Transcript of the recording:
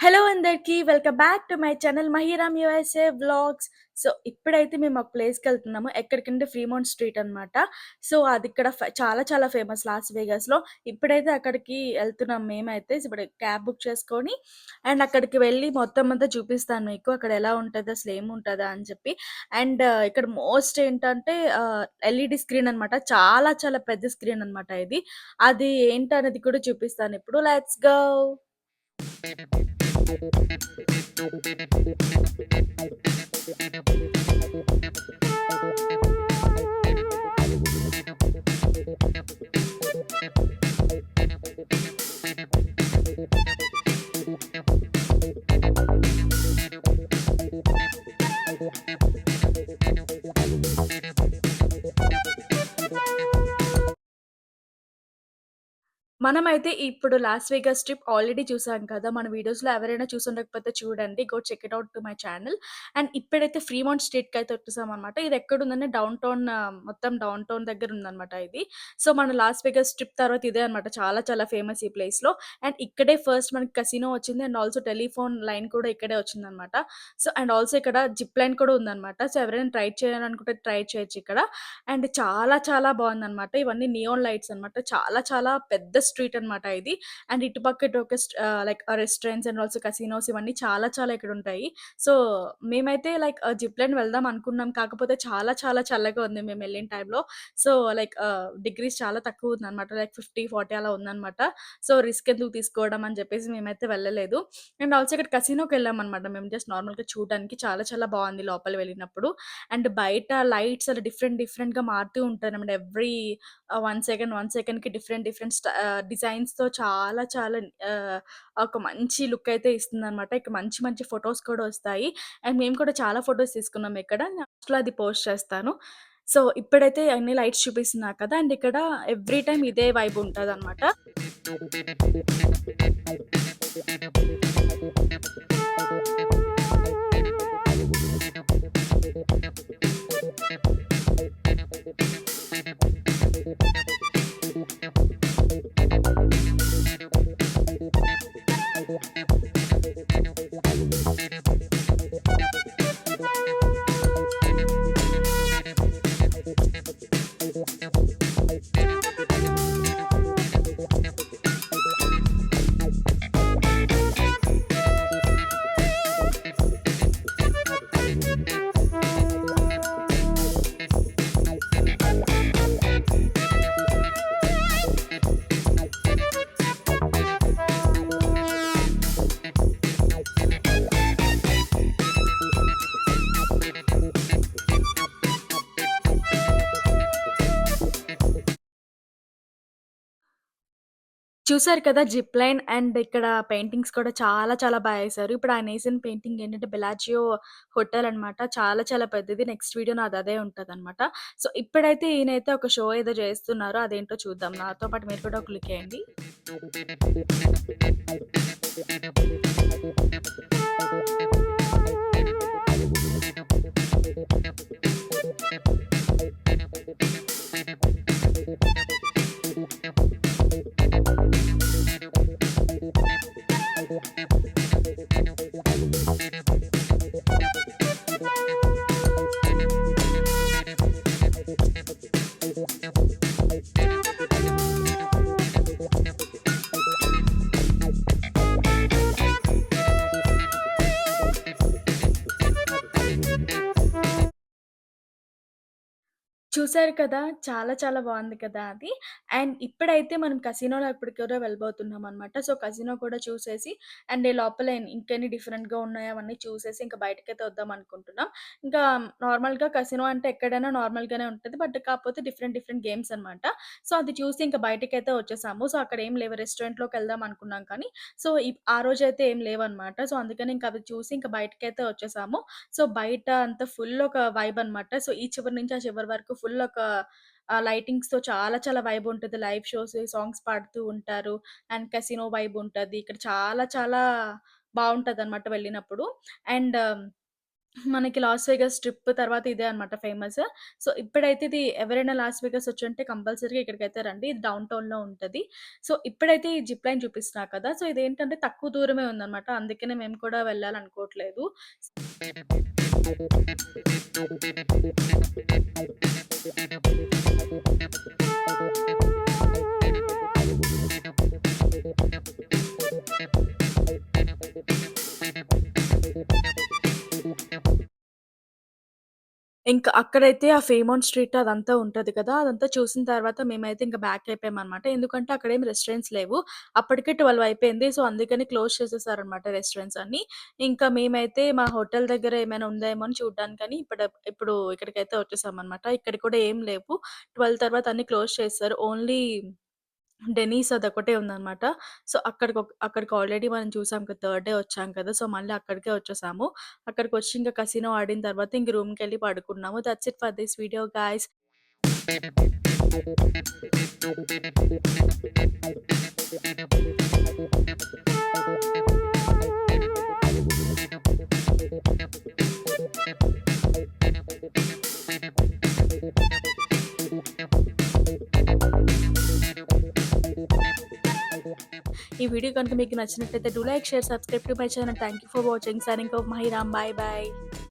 Hello అందరికీ. Welcome back to my channel 'Mahiram USA vlogs'. So, ఇప్పుడైతే మేము ఒక ప్లేస్‌కెళ్తున్నాము. ఎక్కడికంటే ఫ్రీమౌంట్ స్ట్రీట్ అనమాట. సో, అది ఇక్కడ చాలా చాలా ఫేమస్ లాస్ వేగాస్‌లో. ఇప్పుడైతే అక్కడికి ఎళ్తున్నాం మేమైతే. ఇప్పుడు క్యాబ్ బుక్ చేసుకొని అండ్ అక్కడికి వెళ్ళి మొత్తం అంతా చూపిస్తాను మీకు. అక్కడ ఎలా ఉంటది, అసలు ఏముంటదా అని చెప్పి. అండ్ ఇక్కడ మోస్ట్ ఏంటంటే ఎల్ఈడీ స్క్రీన్ అనమాట. చాలా చాలా పెద్ద స్క్రీన్ అనమాట ఇది. అది ఏంటనేది కూడా చూపిస్తానిప్పుడు. Let's go. మనమైతే ఇప్పుడు 'లాస్ వేగాస్' ట్రిప్ ఆల్రెడీ చూసాం కదా! మన వీడియోస్‌లో ఎవరైనా చూసుండకపోతే చూడండి. Go check it out to my channel. అండ్ ఇప్పుడైతే ఫ్రీమౌంట్ స్ట్రీట్‌కయితే వచ్చేసామనమాట. ఇది ఎక్కడుందంటే మొత్తం డౌన్ టౌన్ దగ్గర ఉందనమాట ఇది. సో, మన 'లాస్ వేగాస్' ట్రిప్ తర్వాత ఇదే అనమాట. చాలా చాలా ఫేమస్ ఈ ప్లేస్‌లో. అండ్ ఇక్కడే ఫస్ట్ మనకి కసినో వచ్చింది. అండ్ ఆల్సో టెలిఫోన్ లైన్ కూడా ఇక్కడే వచ్చిందనమాట. సో, అండ్ ఆల్సో ఇక్కడ జిప్ లైన్ కూడా ఉందనమాట. సో, ఎవరైనా ట్రై చేయాలనుకుంటే ట్రై చేయొచ్చు ఇక్కడ. అండ్ చాలా చాలా బావుందనమాట. ఇవన్నీ నియాన్ లైట్స్ అనమాట. చాలా చాలా పెద్ద స్ట్రీట్ అనమాట ఇది. అండ్ ఇటుపక్క ఇటొక like restaurants and also casinos ఇవన్నీ చాలా చాలా ఇక్కడుంటాయి. సో, మేమైతే లైక్ జిప్ లైన్ వెళ్దాం అనుకున్నాం. కాకపోతే చాలా చాలా చల్లగా ఉంది మేమెళ్ళిన టైంలో. సో, లైక్ డిగ్రీస్ చాలా తక్కువుందనమాట. లైక్ 50, 40 అలా ఉందనమాట. సో, రిస్క్ ఎందుకు తీసుకోవడం అని చెప్పేసి మేమైతే వెళ్ళలేదు. అండ్ ఆల్సో ఇక్కడ కసినోకెళ్ళామనమాట. మేము జస్ట్ నార్మల్‌గా చూడడానికి. చాలా చాలా బావుంది లోపల వెళ్ళినప్పుడు. అండ్ బయట లైట్స్ అలా డిఫరెంట్ డిఫరెంట్‌గా మారుతూ ఉంటారనమాట. ఎవ్రీ 1 సెకండ్‌కి డిఫరెంట్ డిఫరెంట్ డిజైన్స్‌తో చాలా చాలా ఆహ్, ఒక మంచి లుక్ అయితే ఇస్తుందనమాట. ఇక్కడ మంచి మంచి ఫోటోస్ కూడా వస్తాయి. అండ్ మేము కూడా చాలా ఫోటోస్ తీసుకున్నాం ఇక్కడ. లాస్ట్‌లో అది పోస్ట్ చేస్తాను. సో, ఇప్పుడైతే అన్ని లైట్స్ చూపిస్తున్నా కదా! అండ్ ఇక్కడ ఎవ్రీ టైమ్ ఇదే వైబ్ ఉంటదనమాట. చూసారు కదా! జిప్ లైన్ అండ్ ఇక్కడ పెయింటింగ్స్ కూడా చాలా చాలా ఏశారు. ఇప్పుడు ఆయనేసిన పెయింటింగ్ ఏంటంటే బెలాజియో హోటల్ అనమాట. చాలా చాలా పెద్దది. నెక్స్ట్ వీడియో నాదదే ఉంటదనమాట. సో, ఇప్పుడైతే ఈయనైతే ఒక షో ఏదో చేస్తున్నారు. అదేంటో చూద్దాం. నాతో పాటు మీరు కూడా ఒక లుక్ ఎయండి. చూసారు కదా! చాలా చాలా బావుంది కదా అది. అండ్ ఇప్పుడైతే మనం కసినోలో ఇప్పటికి కూడా వెళ్ళబోతున్నామనమాట. సో, కసినో కూడా చూసేసి అండ్ ఈ లోపల ఇంకెన్ని డిఫరెంట్‌గా ఉన్నాయో అవన్నీ చూసేసి ఇంక బయటకైతే వద్దామనుకుంటున్నాం. ఇంకా నార్మల్‌గా కసినో అంటే ఎక్కడైనా నార్మల్‌గానే ఉంటది. బట్ కాకపోతే డిఫరెంట్ డిఫరెంట్ గేమ్స్ అనమాట. సో, అది చూసి ఇంక బయటికైతే వచ్చేసాము. సో, అక్కడ ఏం లేవు. రెస్టారెంట్‌లోకెళ్దాం అనుకున్నాం కానీ సో, ఆ రోజైతే ఏం లేవనమాట. సో, అందుకని ఇంక అవి చూసి ఇంక బయటకైతే వచ్చేసాము. సో, బయట అంతా ఫుల్ ఒక వైబ్ అనమాట. సో, ఈ చివరి నుంచి ఆ చివరి వరకు ఫుల్ ఒక లైటింగ్స్‌తో చాలా చాలా వైబ్ ఉంటది. లైవ్ షోస్, సాంగ్స్ పాడుతూ ఉంటారు. అండ్ కసినో వైబ్ ఉంటది. ఇక్కడ చాలా చాలా బావుంటదనమాట వెళ్ళినప్పుడు. అండ్ మనకి లాస్ వేగాస్ ట్రిప్ తర్వాత ఇదే అనమాట ఫేమస్. సో, ఇప్పుడైతే ఇది ఎవరైనా లాస్ వేగాస్ వచ్చుంటే కంపల్సరీగా ఇక్కడికైతే రండి. ఇది డౌన్ టౌన్‌లో ఉంటది. సో, ఇప్పుడైతే ఈ జిప్ లైన్ చూపిస్తున్నా కదా! సో, ఇదేంటంటే తక్కువ దూరమే ఉందనమాట. అందుకనే మేము కూడా వెళ్ళాలనుకోవట్లేదు. ఇంక అక్కడైతే ఆ ఫేమౌంట్ స్ట్రీట్ అదంతా ఉంటది కదా! అదంతా చూసిన తర్వాత మేమైతే ఇంక బ్యాక్ అయిపోయామనమాట. ఎందుకంటే అక్కడేం రెస్టారెంట్స్ లేవు. అప్పటికే 12 అయిపోయింది. సో, అందుకని క్లోజ్ చేసేసారనమాట రెస్టారెంట్స్ అన్నీ. ఇంకా మేమైతే మా హోటల్ దగ్గర ఏమైనా ఉందేమో అని చూడ్డానికని ఇప్పుడు ఇక్కడికైతే వచ్చేసామనమాట. ఇక్కడ కూడా ఏం లేవు. 12 తర్వాత అన్నీ క్లోజ్ చేసేసారు. ఓన్లీ డెనీస్ అదొక్కటే ఉందనమాట. సో, అక్కడికి ఆల్రెడీ మనం చూసాం కదా! థర్డ్ డే వచ్చాం కదా! సో, మళ్ళీ అక్కడికే వచ్చేసాము. అక్కడికొచ్చి ఇంక కసినో ఆడిన తర్వాత ఇంక రూమ్‌కెళ్ళి పడుకున్నాము. That's it for this video guys. ఈ వీడియో గనుక మీకు నచ్చినట్లయితే do like, share, subscribe to my channel. Thank you for watching. Signing off. Mahiram. Bye by.